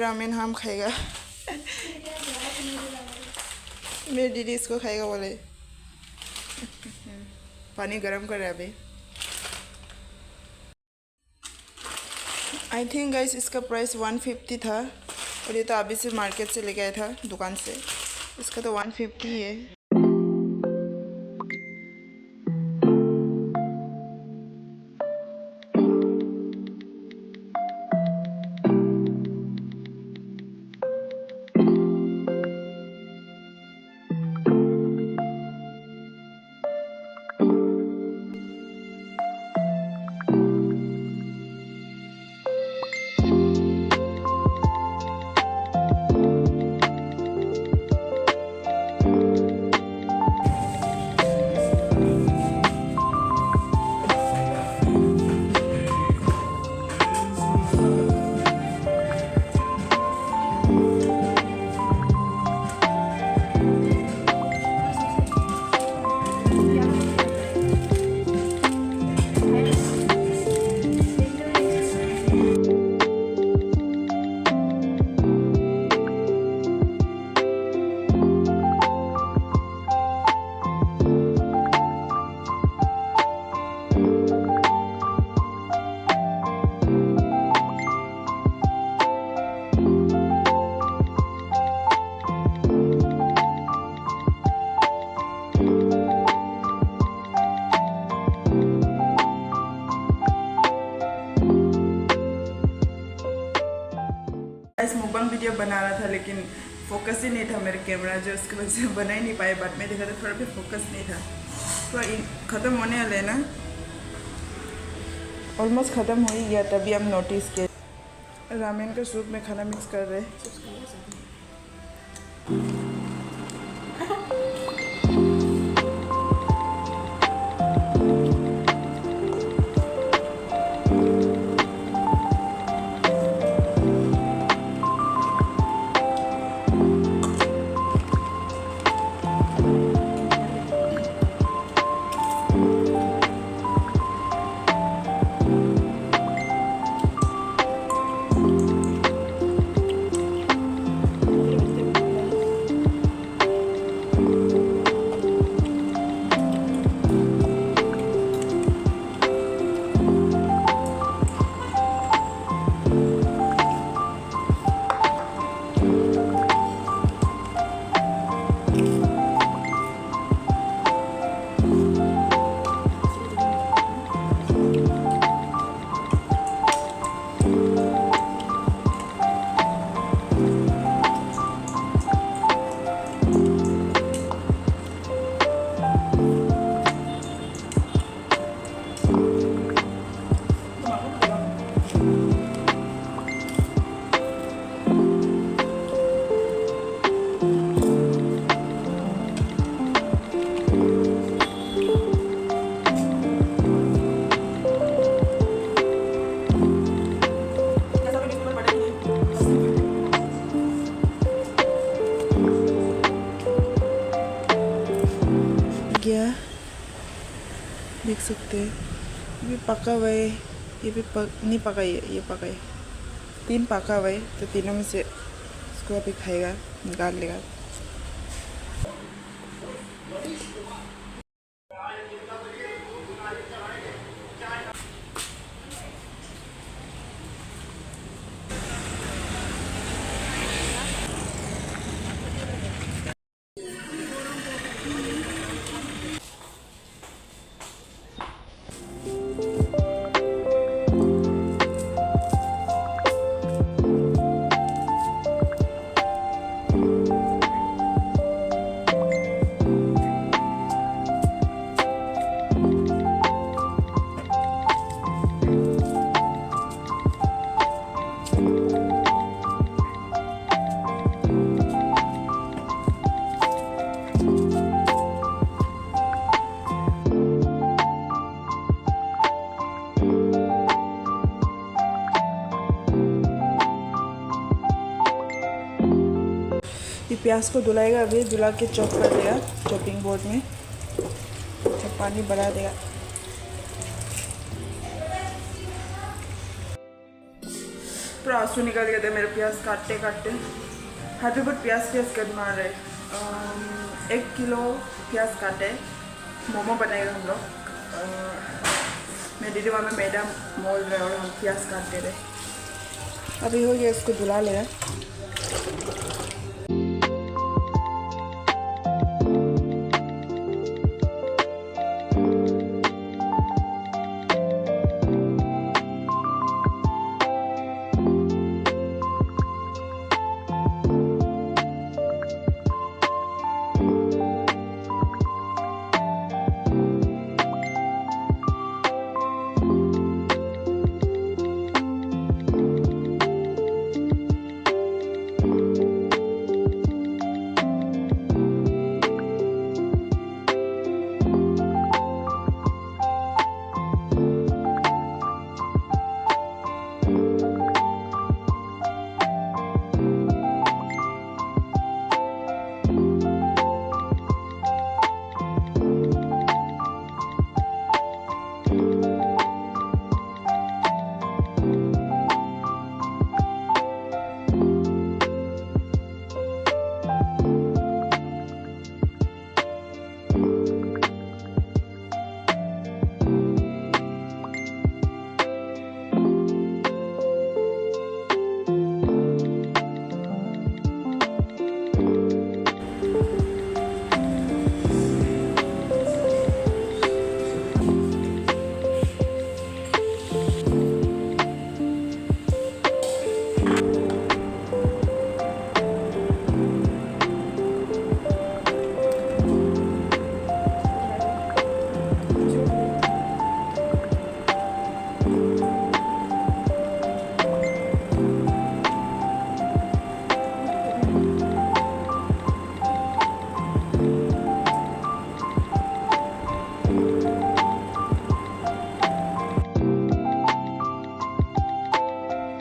Ramen हम खाएगा। मेरी दीदी इसको खाएगा बोले। पानी गरम कर रहा है अभी। आई थिंक गाइस इसका प्राइस 150 था और ये तो अभी से मार्केट से लेके आया था दुकान से। इसका तो 150 है। इस मुकबंग वीडियो बना रहा था लेकिन फोकस ही नहीं था मेरे कैमरा, जो उसकी वजह से बना ही नहीं पाए। बाद में देखा तो थोड़ा भी फोकस नहीं था। थोड़ा ख़त्म होने वाले ना, ऑलमोस्ट ख़त्म हो ही गया तभी हम नोटिस किए। रामेन का सूप में खाना मिक्स कर रहे हैं। गया देख सकते हैं, ये भी पका हुआ है, ये भी नहीं पका है, ये पका है। 3 पका हुआ है तो तीनों में से इसको अभी खाएगा, निकाल लेगा। ये प्याज को धुलाएगा, अभी धुला के चॉप कर देगा चॉपिंग बोर्ड में, तो पानी बढ़ा देगा। पूरा आंसू निकल गए थे मेरे प्याज काटते काटते। हाथ पे बहुत प्याज कट मार रहे। 1 किलो प्याज काटे, मोमो बनाएगा हम लोग। मैं दीदी वहाँ में मैदा मोल रहे और हम प्याज काटते रहे। अभी हो गया, इसको धुला ले।